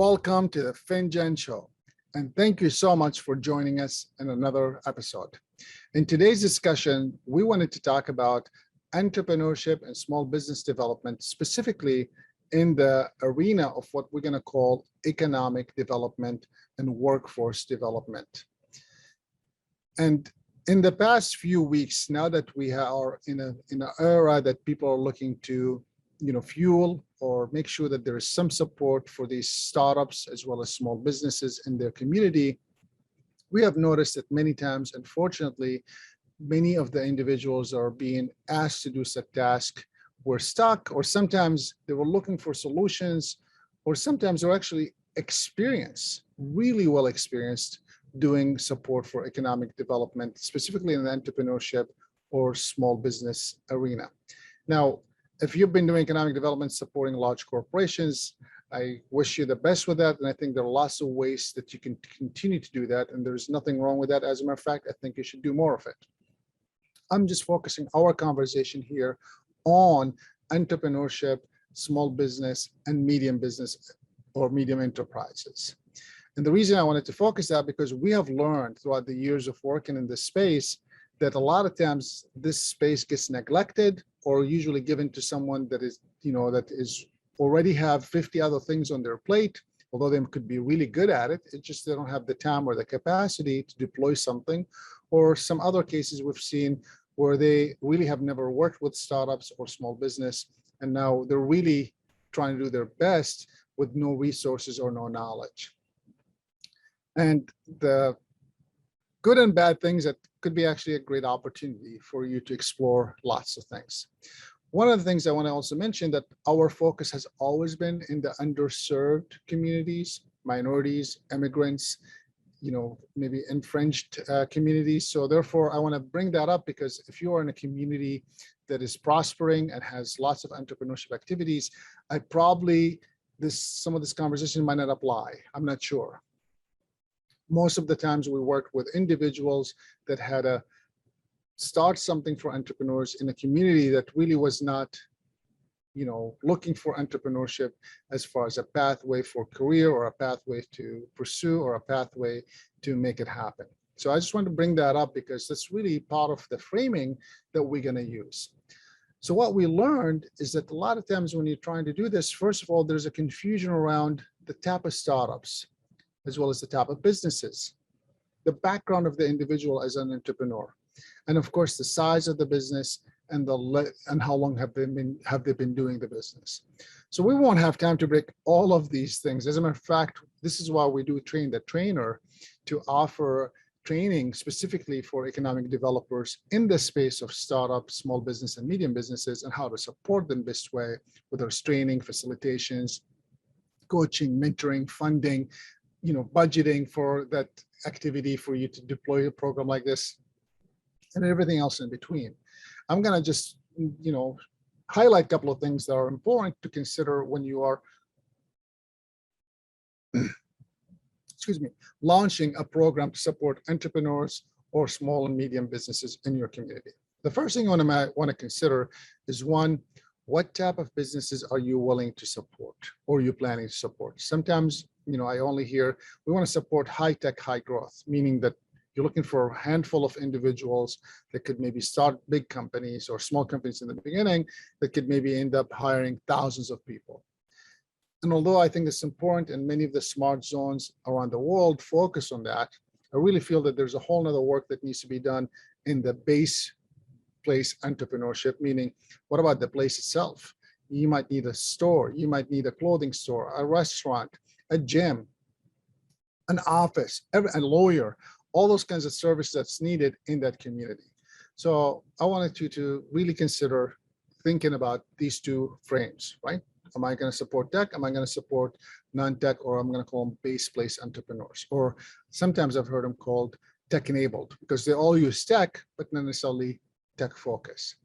Welcome to the Finjan Show, and thank you so much for joining us in another episode. In today's discussion, we wanted to talk about entrepreneurship and small business development, specifically in the arena of what we're going to call economic development and workforce development. And in the past few weeks, now that we are in an era that people are looking to fuel or make sure that there is some support for these startups as well as small businesses in their community, we have noticed that many times, unfortunately, many of the individuals are being asked to do such tasks were stuck, or sometimes they were looking for solutions, or sometimes they're actually really well experienced doing support for economic development, specifically in the entrepreneurship or small business arena. Now, if you've been doing economic development supporting large corporations, I wish you the best with that. And I think there are lots of ways that you can continue to do that. And there's nothing wrong with that. As a matter of fact, I think you should do more of it. I'm just focusing our conversation here on entrepreneurship, small business, and medium business or medium enterprises. And the reason I wanted to focus that because we have learned throughout the years of working in this space that a lot of times this space gets neglected or usually given to someone that is already have 50 other things on their plate, although they could be really good at it. It's just they don't have the time or the capacity to deploy something, or some other cases we've seen where they really have never worked with startups or small business, and now they're really trying to do their best with no resources or no knowledge. And the good and bad things that could be actually a great opportunity for you to explore lots of things. One of the things I want to also mention that our focus has always been in the underserved communities, minorities, immigrants, maybe infringed communities. So therefore, I want to bring that up because if you are in a community that is prospering and has lots of entrepreneurship activities, some of this conversation might not apply. I'm not sure. Most of the times we worked with individuals that had to start something for entrepreneurs in a community that really was not, looking for entrepreneurship as far as a pathway for career or a pathway to pursue or a pathway to make it happen. So I just want to bring that up because that's really part of the framing that we're going to use. So what we learned is that a lot of times when you're trying to do this, first of all, there's a confusion around the type of startups, as well as the type of businesses, the background of the individual as an entrepreneur, and of course the size of the business and how long have they been doing the business. So we won't have time to break all of these things. As a matter of fact, this is why we do train the trainer to offer training specifically for economic developers in the space of startups, small business, and medium businesses, and how to support them best way, whether it's training, facilitations, coaching, mentoring, funding, budgeting for that activity for you to deploy a program like this, and everything else in between. I'm going to just, highlight a couple of things that are important to consider when you are, launching a program to support entrepreneurs or small and medium businesses in your community. The first thing you might want to consider is one, what type of businesses are you willing to support or are you planning to support? Sometimes, I only hear we want to support high tech, high growth, meaning that you're looking for a handful of individuals that could maybe start big companies or small companies in the beginning that could maybe end up hiring thousands of people. And although I think it's important and many of the smart zones around the world focus on that, I really feel that there's a whole nother work that needs to be done in the base place entrepreneurship, meaning what about the place itself? You might need a store, you might need a clothing store, a restaurant, a gym, an office, a lawyer, all those kinds of services that's needed in that community. So I wanted you to really consider thinking about these two frames, right? Am I going to support tech? Am I going to support non-tech? Or I'm going to call them base place entrepreneurs? Or sometimes I've heard them called tech-enabled because they all use tech, but not necessarily tech focus.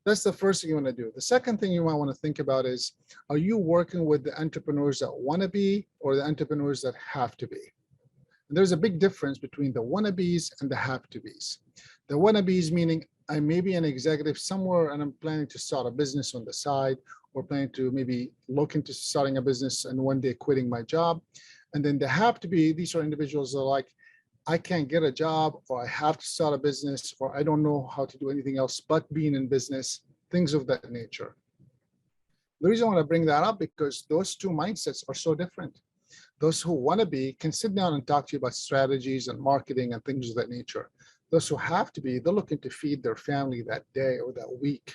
That's the first thing you want to do. The second thing you might want to think about is, are you working with the entrepreneurs that want to be or the entrepreneurs that have to be? And there's a big difference between the wannabes and the have to be's. The wannabes meaning I may be an executive somewhere and I'm planning to start a business on the side, or planning to maybe look into starting a business and one day quitting my job. And then these are individuals that are like, I can't get a job, or I have to start a business, or I don't know how to do anything else but being in business, things of that nature. The reason I want to bring that up because those two mindsets are so different. Those who want to be can sit down and talk to you about strategies and marketing and things of that nature. Those who have to be, they're looking to feed their family that day or that week.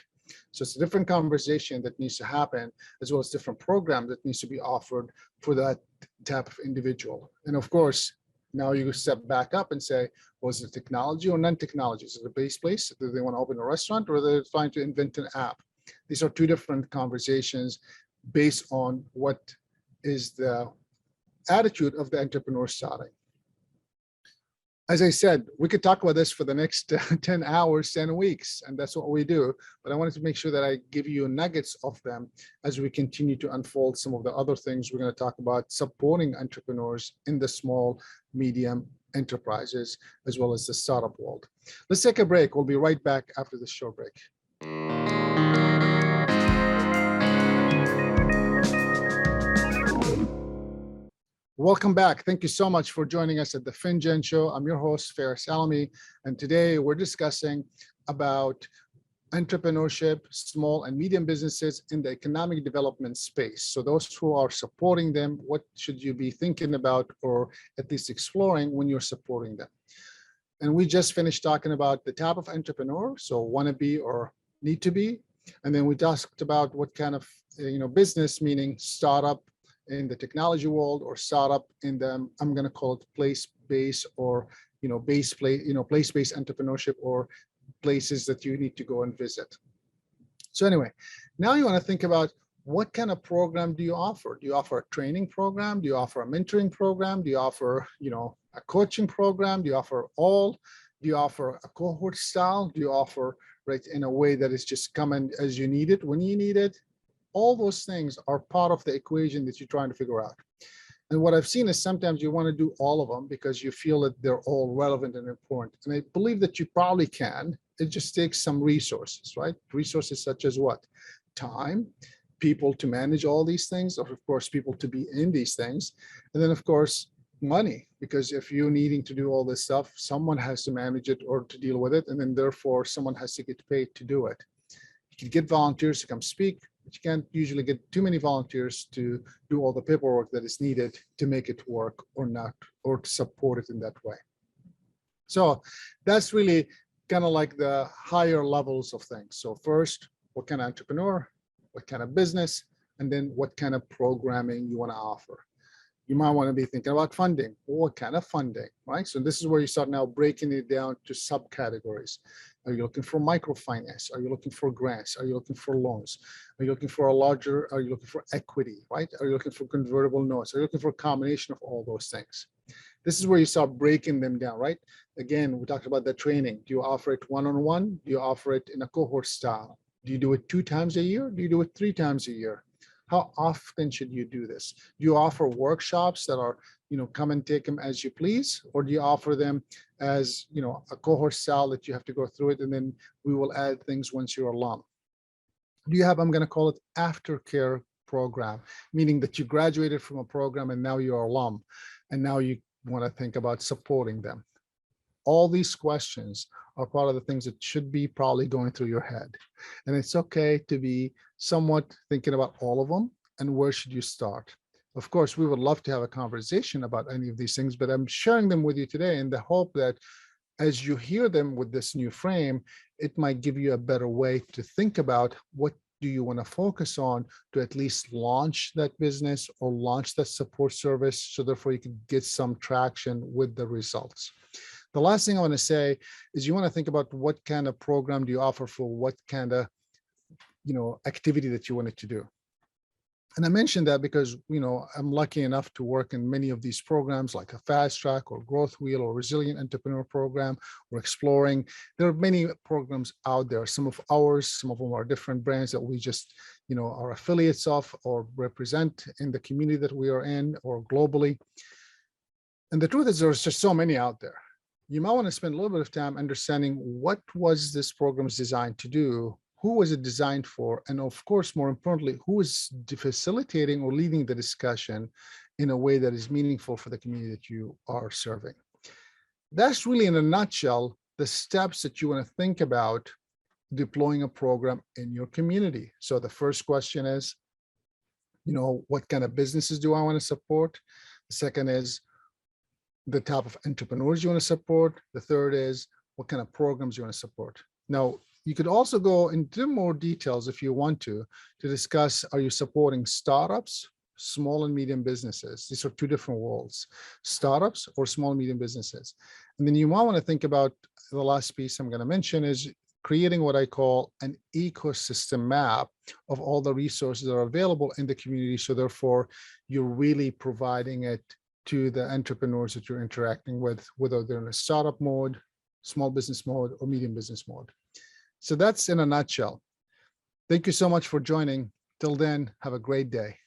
So it's a different conversation that needs to happen, as well as different program that needs to be offered for that type of individual. And of course, now you step back up and say, was it technology or non-technology? Is it a base place? Do they want to open a restaurant, or they're trying to invent an app? These are two different conversations based on what is the attitude of the entrepreneur starting. As I said, we could talk about this for the next 10 hours, 10 weeks, and that's what we do. But I wanted to make sure that I give you nuggets of them as we continue to unfold some of the other things we're going to talk about supporting entrepreneurs in the small, medium enterprises, as well as the startup world. Let's take a break. We'll be right back after this short break. Welcome back. Thank you so much for joining us at the Finjan Show. I'm your host, Faris Alami, and today we're discussing about entrepreneurship, small and medium businesses in the economic development space. So those who are supporting them, what should you be thinking about, or at least exploring when you're supporting them? And we just finished talking about the type of entrepreneur, so want to be or need to be. And then we talked about what kind of business, meaning startup in the technology world, or startup in the, I'm going to call it place-based or place-based entrepreneurship, or places that you need to go and visit. So anyway, now you want to think about what kind of program do you offer? Do you offer a training program? Do you offer a mentoring program? Do you offer a coaching program? Do you offer all? Do you offer a cohort style? Do you offer in a way that is just coming as you need it, when you need it? All those things are part of the equation that you're trying to figure out. And what I've seen is sometimes you want to do all of them because you feel that they're all relevant and important. And I believe that you probably can. It just takes some resources, right? Resources such as what? Time, people to manage all these things, or of course, people to be in these things. And then of course, money, because if you're needing to do all this stuff, someone has to manage it or to deal with it. And then therefore, someone has to get paid to do it. You can get volunteers to come speak, but you can't usually get too many volunteers to do all the paperwork that is needed to make it work or not, or to support it in that way. So that's really kind of like the higher levels of things. So first, what kind of entrepreneur, what kind of business, and then what kind of programming you want to offer. You might want to be thinking about funding. What kind of funding, right? So this is where you start now breaking it down to subcategories. Are you looking for microfinance? Are you looking for grants? Are you looking for loans? Are you looking for are you looking for equity, right? Are you looking for convertible notes? Are you looking for a combination of all those things? This is where you start breaking them down, right? Again, we talked about the training. Do you offer it one-on-one? Do you offer it in a cohort style? Do you do it 2 times a year? Do you do it 3 times a year? How often should you do this? Do you offer workshops that are, come and take them as you please? Or do you offer them as, a cohort style that you have to go through it and then we will add things once you're alum? Do you have, I'm going to call it aftercare program, meaning that you graduated from a program and now you're alum and now you want to think about supporting them? All these questions are part of the things that should be probably going through your head. And it's okay to be somewhat thinking about all of them and where should you start. Of course, we would love to have a conversation about any of these things, but I'm sharing them with you today in the hope that as you hear them with this new frame, it might give you a better way to think about what do you want to focus on to at least launch that business or launch that support service, so therefore you can get some traction with the results. The last thing I want to say is you want to think about what kind of program do you offer for what kind of, activity that you wanted to do. And I mentioned that because, I'm lucky enough to work in many of these programs like a Fast Track or Growth Wheel or Resilient Entrepreneur Program or Exploring. There are many programs out there. Some of ours, some of them are different brands that we just, are affiliates of or represent in the community that we are in or globally. And the truth is there's just so many out there. You might want to spend a little bit of time understanding what was this program designed to do who was it designed for? And of course, more importantly, who is facilitating or leading the discussion in a way that is meaningful for the community that you are serving? That's really, in a nutshell, the steps that you want to think about deploying a program in your community. So the first question is, what kind of businesses do I want to support? The second is the type of entrepreneurs you want to support. The third is what kind of programs you want to support. Now, you could also go into more details if you want to discuss, are you supporting startups, small and medium businesses? These are two different worlds, startups or small and medium businesses. And then you might want to think about the last piece I'm going to mention is creating what I call an ecosystem map of all the resources that are available in the community. So therefore, you're really providing it to the entrepreneurs that you're interacting with, whether they're in a startup mode, small business mode, or medium business mode. So that's in a nutshell. Thank you so much for joining. Till then, have a great day.